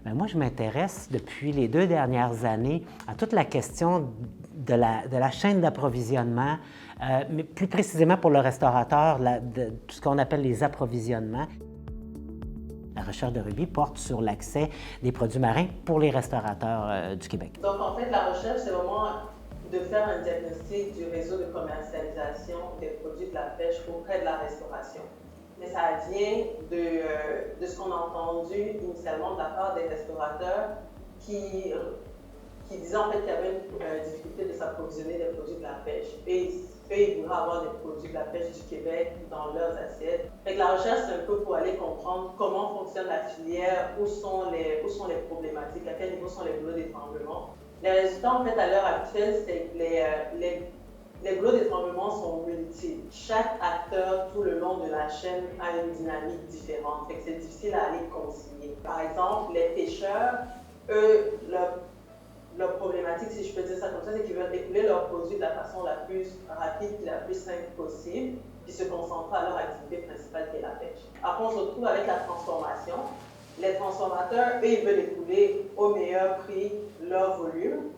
Bien, moi, je m'intéresse depuis les 2 dernières années à toute la question de la chaîne d'approvisionnement, mais plus précisément pour le restaurateur, de tout ce qu'on appelle les approvisionnements. La recherche de Ruby porte sur l'accès des produits marins pour les restaurateurs du Québec. Donc, en fait, la recherche, c'est vraiment de faire un diagnostic du réseau de commercialisation des produits de la pêche auprès de la restauration. Mais ça vient de ce qu'on a entendu initialement de la part des restaurateurs qui disaient en fait qu'il y avait une difficulté de s'approvisionner des produits de la pêche. Et ils voudraient avoir des produits de la pêche du Québec dans leurs assiettes. Fait que la recherche, c'est un peu pour aller comprendre comment fonctionne la filière, où sont les problématiques, à quel niveau sont les boulots d'étranglement. Les résultats, en fait, à l'heure actuelle, c'est que les boulots d'étranglement sont multiples. Chaque acteur, tout le long de la chaîne, a une dynamique différente. Fait que c'est difficile à aller concilier. Par exemple, les pêcheurs, eux, leur problématique, si je peux dire ça comme ça, c'est qu'ils veulent écouler leurs produits de la façon la plus rapide et la plus simple possible, puis se concentrer à leur activité principale qui est la pêche. Après, on se retrouve avec la transformation. Les transformateurs, eux, ils veulent écouler au meilleur prix leur volume.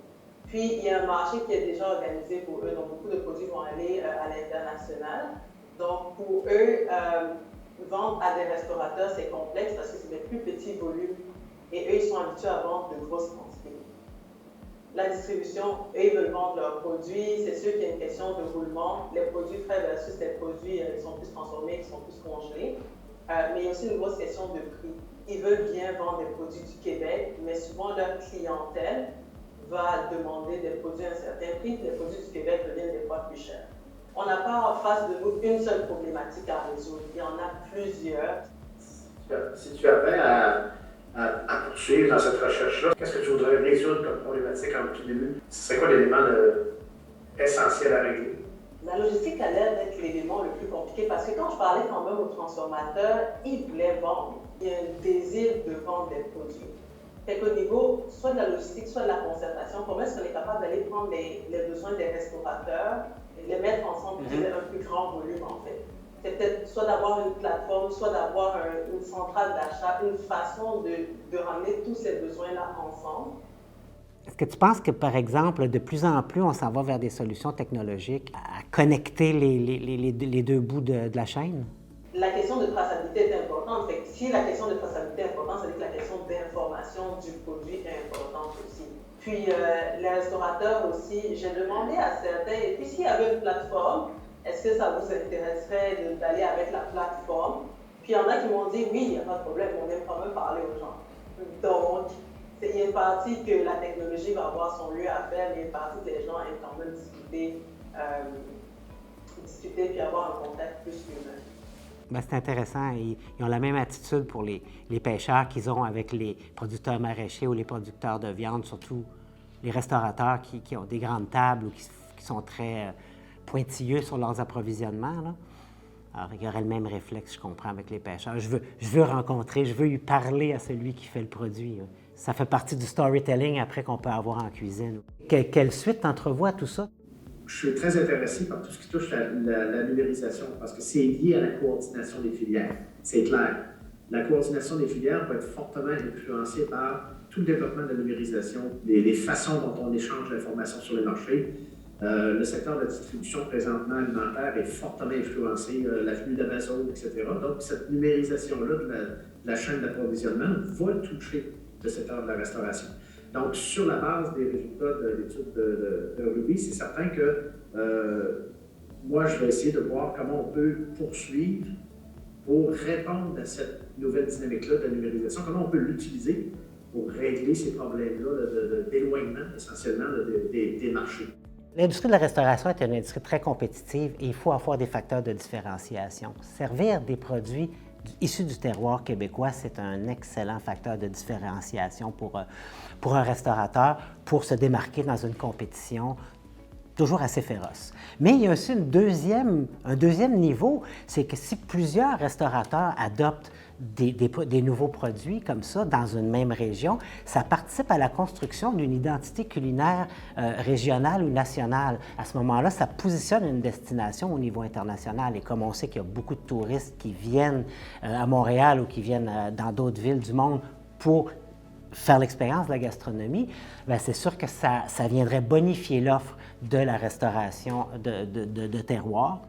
Puis, il y a un marché qui est déjà organisé pour eux, donc beaucoup de produits vont aller à l'international. Donc, pour eux, vendre à des restaurateurs, c'est complexe parce que c'est des plus petits volumes et eux, ils sont habitués à vendre de grosses quantités. La distribution, eux, ils veulent vendre leurs produits, c'est sûr qu'il y a une question de roulement. Les produits frais versus les produits qui sont plus transformés, qui sont plus congelés. Mais il y a aussi une grosse question de prix. Ils veulent bien vendre des produits du Québec, mais souvent leur clientèle va demander des produits à un certain prix, les produits du Québec deviennent des fois plus chers. On n'a pas en face de nous une seule problématique à résoudre, il y en a plusieurs. Si tu avais à poursuivre dans cette recherche-là, qu'est-ce que tu voudrais résoudre comme problématique en tout début? Ce serait quoi l'élément essentiel à régler? La logistique a l'air d'être l'élément le plus compliqué parce que quand je parlais quand même aux transformateurs, ils voulaient vendre. Il y a un désir de vendre des produits. Fait qu'au niveau soit de la logistique, soit de la conservation, comment est-ce qu'on est capable d'aller prendre les besoins des restaurateurs et les mettre ensemble pour qu'ils aient un plus grand volume en fait. C'est peut-être soit d'avoir une plateforme, soit d'avoir une centrale d'achat, une façon de ramener tous ces besoins-là ensemble. Est-ce que tu penses que, par exemple, de plus en plus, on s'en va vers des solutions technologiques à connecter les deux bouts de la chaîne? La question de traçabilité est importante. Fait que si la question de traçabilité est importante, ça veut dire que la question d'information du produit est importante aussi. Puis, les restaurateurs aussi, j'ai demandé à certains, et puis s'il y avait une plateforme, est-ce que ça vous intéresserait d'aller avec la plateforme? Puis il y en a qui m'ont dit, oui, il n'y a pas de problème, on aime quand même parler aux gens. Donc, il y a une partie que la technologie va avoir son lieu à faire, mais une partie que les gens aiment quand même discuter puis avoir un contact plus humain. Bien, c'est intéressant. Ils ont la même attitude pour les pêcheurs qu'ils ont avec les producteurs maraîchers ou les producteurs de viande, surtout les restaurateurs qui ont des grandes tables ou qui sont très pointilleux sur leurs approvisionnements, là. Alors, il y aurait le même réflexe, je comprends, avec les pêcheurs. Je veux rencontrer, je veux lui parler à celui qui fait le produit, là. Ça fait partie du storytelling après qu'on peut avoir en cuisine. Quelle suite t'entrevois à tout ça? Je suis très intéressé par tout ce qui touche à la numérisation parce que c'est lié à la coordination des filières. C'est clair. La coordination des filières va être fortement influencée par tout le développement de la numérisation, les façons dont on échange l'information sur le marché. Le secteur de la distribution présentement alimentaire est fortement influencé, l'avenue d'Amazon, etc. Donc, cette numérisation-là de la chaîne d'approvisionnement va toucher le secteur de la restauration. Donc, sur la base des résultats de l'étude de Ruby, c'est certain que moi, je vais essayer de voir comment on peut poursuivre pour répondre à cette nouvelle dynamique-là de numérisation, comment on peut l'utiliser pour régler ces problèmes-là d'éloignement, essentiellement, des marchés. L'industrie de la restauration est une industrie très compétitive et il faut avoir des facteurs de différenciation. Servir des produits issus du terroir québécois, c'est un excellent facteur de différenciation pour un restaurateur, pour se démarquer dans une compétition toujours assez féroce. Mais il y a aussi un deuxième niveau, c'est que si plusieurs restaurateurs adoptent des nouveaux produits comme ça dans une même région, ça participe à la construction d'une identité culinaire régionale ou nationale. À ce moment-là, ça positionne une destination au niveau international. Et comme on sait qu'il y a beaucoup de touristes qui viennent à Montréal ou qui viennent dans d'autres villes du monde pour faire l'expérience de la gastronomie, bien, c'est sûr que ça viendrait bonifier l'offre de la restauration de terroir.